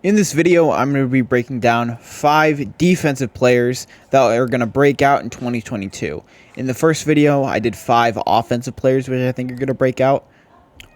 In this video, I'm going to be breaking down 5 defensive players that are going to break out in 2022. In the first video, I did 5 offensive players which I think are going to break out.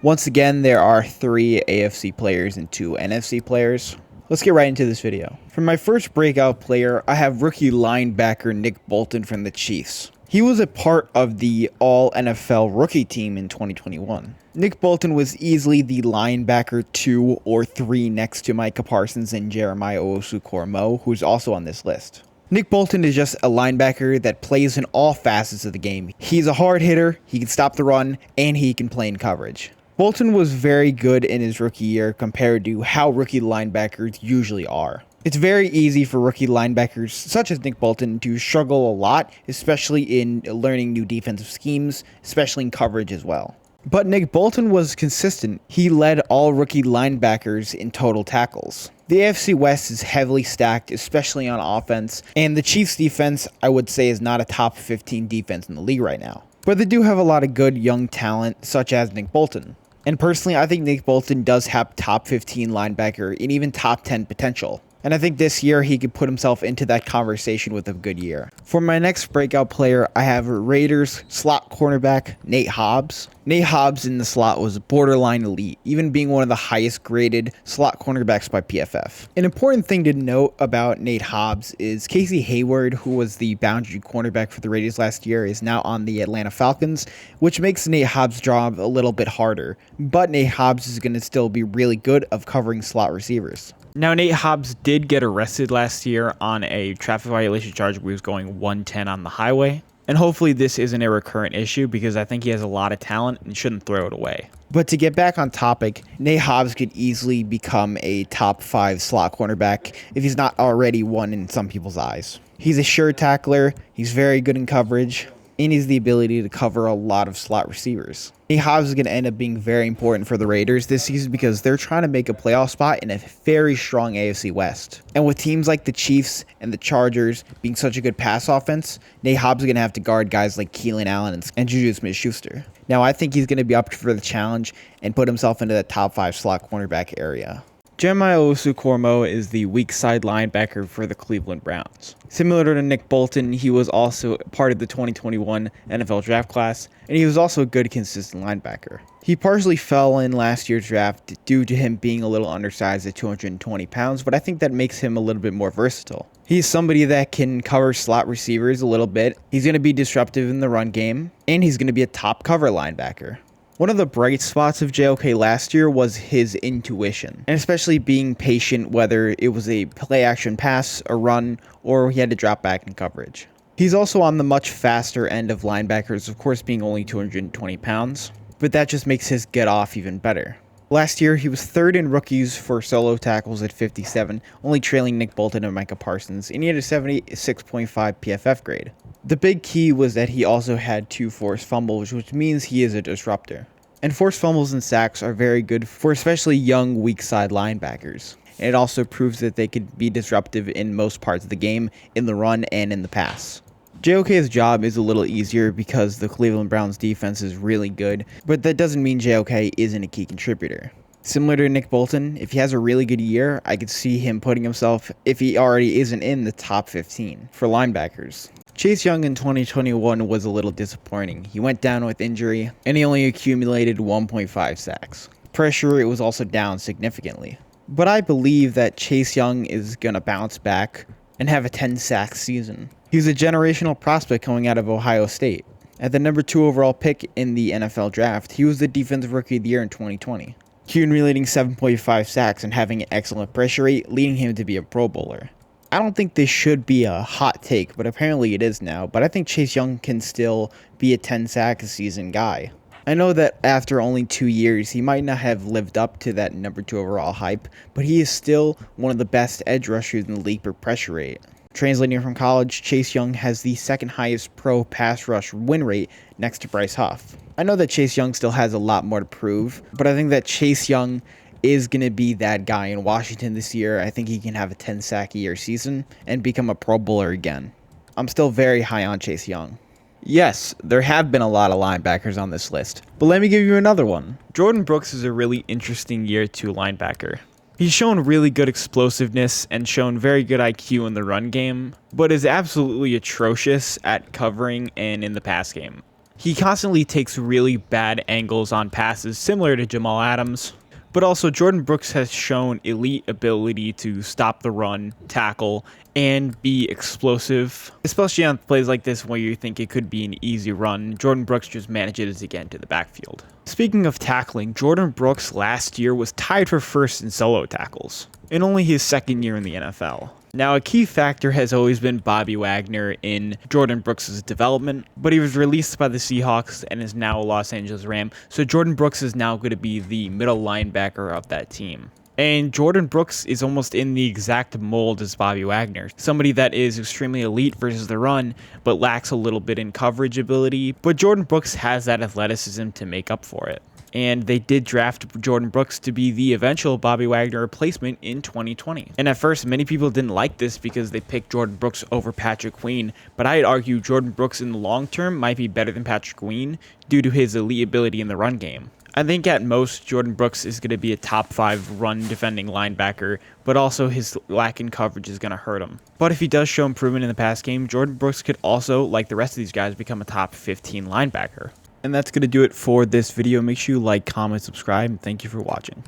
Once again, there are 3 AFC players and 2 NFC players. Let's get right into this video. For my first breakout player, I have rookie linebacker Nick Bolton from the Chiefs. He was a part of the All-NFL rookie team in 2021. Nick Bolton was easily the linebacker 2 or 3 next to Micah Parsons and Jeremiah Owusu-Koramoah, who's also on this list. Nick Bolton is just a linebacker that plays in all facets of the game. He's a hard hitter, he can stop the run, and he can play in coverage. Bolton was very good in his rookie year compared to how rookie linebackers usually are. It's very easy for rookie linebackers such as Nick Bolton to struggle a lot, especially in learning new defensive schemes, especially in coverage as well. But Nick Bolton was consistent. He led all rookie linebackers in total tackles. The AFC West is heavily stacked, especially on offense, and the Chiefs defense, I would say, is not a top 15 defense in the league right now. But they do have a lot of good young talent, such as Nick Bolton. And personally, I think Nick Bolton does have top 15 linebacker and even top 10 potential. And I think this year he could put himself into that conversation with a good year. For my next breakout player, I have Raiders slot cornerback Nate Hobbs. Nate Hobbs in the slot was borderline elite, even being one of the highest graded slot cornerbacks by PFF. An important thing to note about Nate Hobbs is Casey Hayward, who was the boundary cornerback for the Raiders last year, is now on the Atlanta Falcons, which makes Nate Hobbs' job a little bit harder. But Nate Hobbs is going to still be really good of covering slot receivers. Now, Nate Hobbs did get arrested last year on a traffic violation charge where he was going 110 on the highway. And hopefully this isn't a recurrent issue because I think he has a lot of talent and shouldn't throw it away. But to get back on topic, Nate Hobbs could easily become a top 5 slot cornerback if he's not already one in some people's eyes. He's a sure tackler, he's very good in coverage, and he has the ability to cover a lot of slot receivers. Nate Hobbs is going to end up being very important for the Raiders this season because they're trying to make a playoff spot in a very strong AFC West. And with teams like the Chiefs and the Chargers being such a good pass offense, Nate Hobbs is going to have to guard guys like Keelan Allen and Juju Smith-Schuster. Now, I think he's going to be up for the challenge and put himself into the top 5 slot cornerback area. Jeremiah Owusu-Koramoah is the weak side linebacker for the Cleveland Browns. Similar to Nick Bolton, he was also part of the 2021 NFL draft class, and he was also a good, consistent linebacker. He partially fell in last year's draft due to him being a little undersized at 220 pounds, but I think that makes him a little bit more versatile. He's somebody that can cover slot receivers a little bit, he's going to be disruptive in the run game, and he's going to be a top cover linebacker. One of the bright spots of JOK last year was his intuition, and especially being patient whether it was a play-action pass, a run, or he had to drop back in coverage. He's also on the much faster end of linebackers, of course being only 220 pounds, but that just makes his get-off even better. Last year, he was 3rd in rookies for solo tackles at 57, only trailing Nick Bolton and Micah Parsons, and he had a 76.5 PFF grade. The big key was that he also had 2 forced fumbles, which means he is a disruptor. And forced fumbles and sacks are very good for especially young, weak side linebackers. And it also proves that they could be disruptive in most parts of the game, in the run and in the pass. JOK's job is a little easier because the Cleveland Browns defense is really good, but that doesn't mean JOK isn't a key contributor. Similar to Nick Bolton, if he has a really good year, I could see him putting himself, if he already isn't in the top 15 for linebackers. Chase Young in 2021 was a little disappointing. He went down with injury, and he only accumulated 1.5 sacks. Pressure rate was also down significantly. But I believe that Chase Young is going to bounce back and have a 10-sack season. He was a generational prospect coming out of Ohio State. At the number 2 overall pick in the NFL draft, he was the Defensive Rookie of the Year in 2020. Accumulating 7.5 sacks and having an excellent pressure rate, leading him to be a Pro Bowler. I don't think this should be a hot take, but apparently it is now. But I think Chase Young can still be a 10-sack a season guy. I know that after only 2 years, he might not have lived up to that number 2 overall hype, but he is still one of the best edge rushers in the league per pressure rate. Translating from college, Chase Young has the 2nd highest pro pass rush win rate next to Bryce Huff. I know that Chase Young still has a lot more to prove, but I think that Chase Young is going to be that guy in Washington this year. I think he can have a 10-sack-a-year season and become a Pro Bowler again. I'm still very high on Chase Young. Yes, there have been a lot of linebackers on this list, but let me give you another one. Jordan Brooks is a really interesting year 2 linebacker. He's shown really good explosiveness and shown very good IQ in the run game, but is absolutely atrocious at covering and in the pass game. He constantly takes really bad angles on passes, similar to Jamal Adams, but also Jordan Brooks has shown elite ability to stop the run, tackle, and be explosive, especially on plays like this where you think it could be an easy run. Jordan Brooks just manages to get into the backfield. Speaking of tackling, Jordan Brooks last year was tied for first in solo tackles, in only his second year in the NFL. Now, a key factor has always been Bobby Wagner in Jordan Brooks' development, but he was released by the Seahawks and is now a Los Angeles Ram, so Jordan Brooks is now going to be the middle linebacker of that team. And Jordan Brooks is almost in the exact mold as Bobby Wagner, somebody that is extremely elite versus the run, but lacks a little bit in coverage ability, but Jordan Brooks has that athleticism to make up for it. And they did draft Jordan Brooks to be the eventual Bobby Wagner replacement in 2020. And at first, many people didn't like this because they picked Jordan Brooks over Patrick Queen, but I'd argue Jordan Brooks in the long term might be better than Patrick Queen due to his elite ability in the run game. I think at most, Jordan Brooks is going to be a top 5 run defending linebacker, but also his lack in coverage is going to hurt him. But if he does show improvement in the pass game, Jordan Brooks could also, like the rest of these guys, become a top 15 linebacker. And that's going to do it for this video. Make sure you like, comment, subscribe, and thank you for watching.